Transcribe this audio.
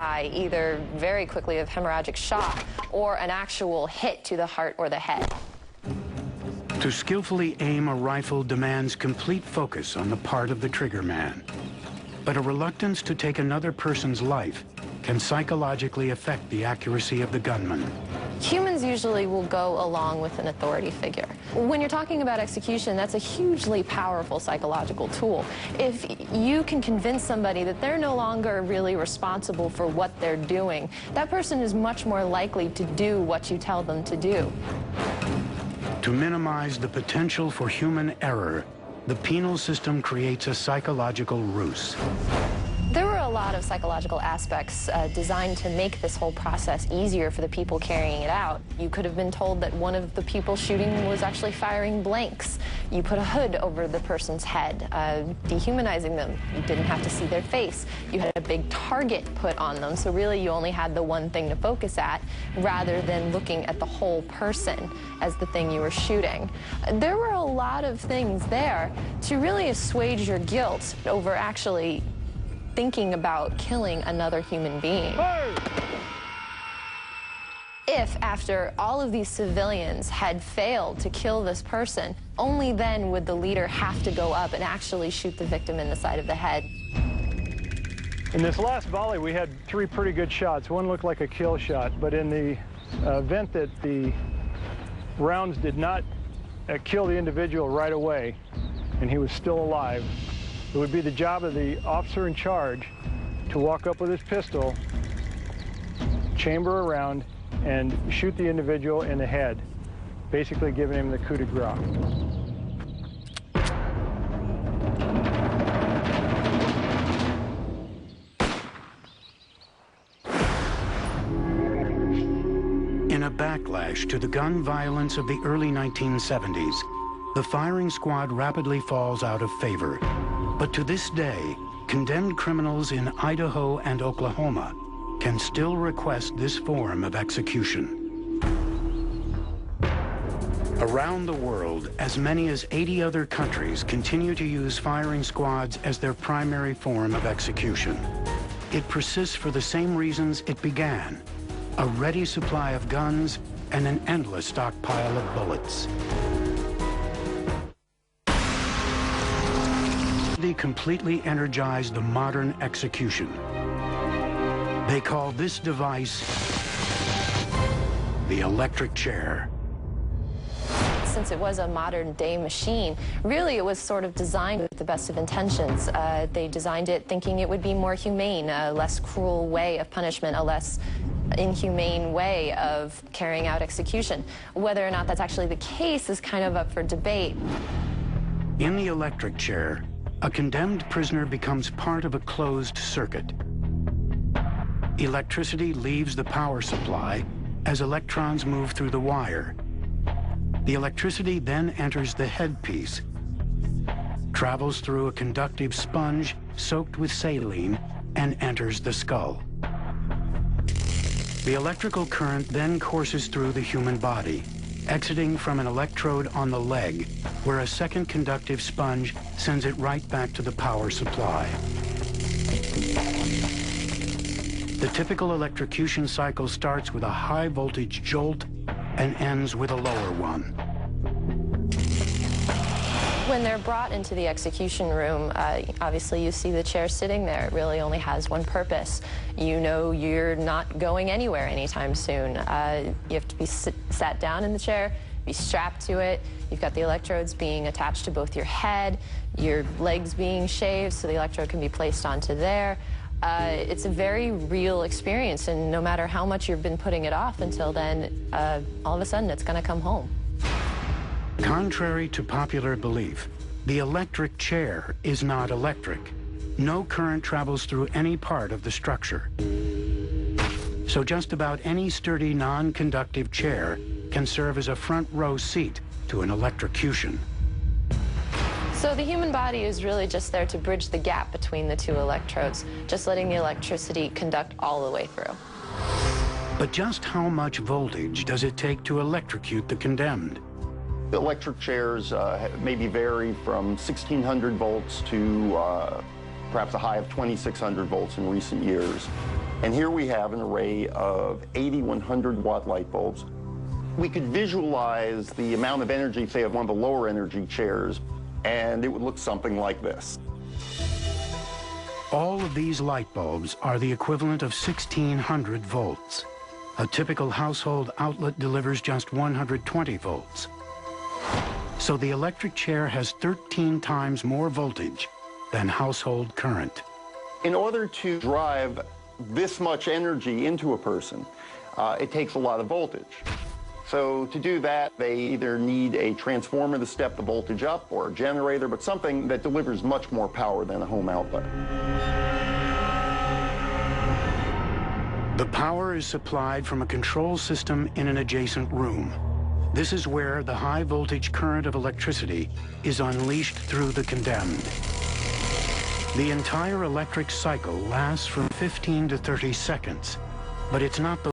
either very quickly of hemorrhagic shock or an actual hit to the heart or the head. To skillfully aim a rifle demands complete focus on the part of the triggerman. But a reluctance to take another person's life can psychologically affect the accuracy of the gunman. Humans usually will go along with an authority figure. When you're talking about execution, that's a hugely powerful psychological tool. If you can convince somebody that they're no longer really responsible for what they're doing, that person is much more likely to do what you tell them to do. To minimize the potential for human error, the penal system creates a psychological ruse. There were a lot of psychological aspects designed to make this whole process easier for the people carrying it out. You could have been told that one of the people shooting was actually firing blanks. You put a hood over the person's head, dehumanizing them. You didn't have to see their face. You had a big target put on them, so really you only had the one thing to focus at rather than looking at the whole person as the thing you were shooting. There were a lot of things there to really assuage your guilt over actually thinking about killing another human being. Hey! If, after all of these civilians had failed to kill this person, only then would the leader have to go up and actually shoot the victim in the side of the head. In this last volley, we had 3 pretty good shots. One looked like a kill shot, but in the event that the rounds did not kill the individual right away, and he was still alive, it would be the job of the officer in charge to walk up with his pistol, chamber around, and shoot the individual in the head, basically giving him the coup de grace. In a backlash to the gun violence of the early 1970s, the firing squad rapidly falls out of favor. But to this day, condemned criminals in Idaho and Oklahoma can still request this form of execution. Around the world, as many as 80 other countries continue to use firing squads as their primary form of execution. It persists for the same reasons it began: a ready supply of guns and an endless stockpile of bullets. They completely energized the modern execution. They call this device the electric chair. Since it was a modern-day machine, really it was sort of designed with the best of intentions. They designed it thinking it would be more humane, a less cruel way of punishment, a less inhumane way of carrying out execution. Whether or not that's actually the case is kind of up for debate. In the electric chair, a condemned prisoner becomes part of a closed circuit. Electricity leaves the power supply as electrons move through the wire. The electricity then enters the headpiece, travels through a conductive sponge soaked with saline, and enters the skull. The electrical current then courses through the human body, exiting from an electrode on the leg, where a second conductive sponge sends it right back to the power supply. The typical electrocution cycle starts with a high voltage jolt and ends with a lower one. When they're brought into the execution room, obviously you see the chair sitting there. It really only has one purpose. You know you're not going anywhere anytime soon. You have to be sat down in the chair, be strapped to it. You've got the electrodes being attached to both your head, your legs being shaved so the electrode can be placed onto there. It's a very real experience, and no matter how much you've been putting it off until then, all of a sudden it's going to come home. Contrary to popular belief, the electric chair is not electric. No current travels through any part of the structure. So just about any sturdy, non-conductive chair can serve as a front row seat to an electrocution. So the human body is really just there to bridge the gap between the two electrodes, just letting the electricity conduct all the way through. But just how much voltage does it take to electrocute the condemned? The electric chairs maybe vary from 1,600 volts to perhaps a high of 2,600 volts in recent years. And here we have an array of 8100 watt light bulbs. We could visualize the amount of energy, say, of one of the lower energy chairs, and it would look something like this. All of these light bulbs are the equivalent of 1600 volts. A typical household outlet delivers just 120 volts. So the electric chair has 13 times more voltage than household current. In order to drive this much energy into a person, it takes a lot of voltage. So to do that, they either need a transformer to step the voltage up or a generator, but something that delivers much more power than a home outlet. The power is supplied from a control system in an adjacent room. This is where the high voltage current of electricity is unleashed through the condemned. The entire electric cycle lasts from 15 to 30 seconds, but it's not the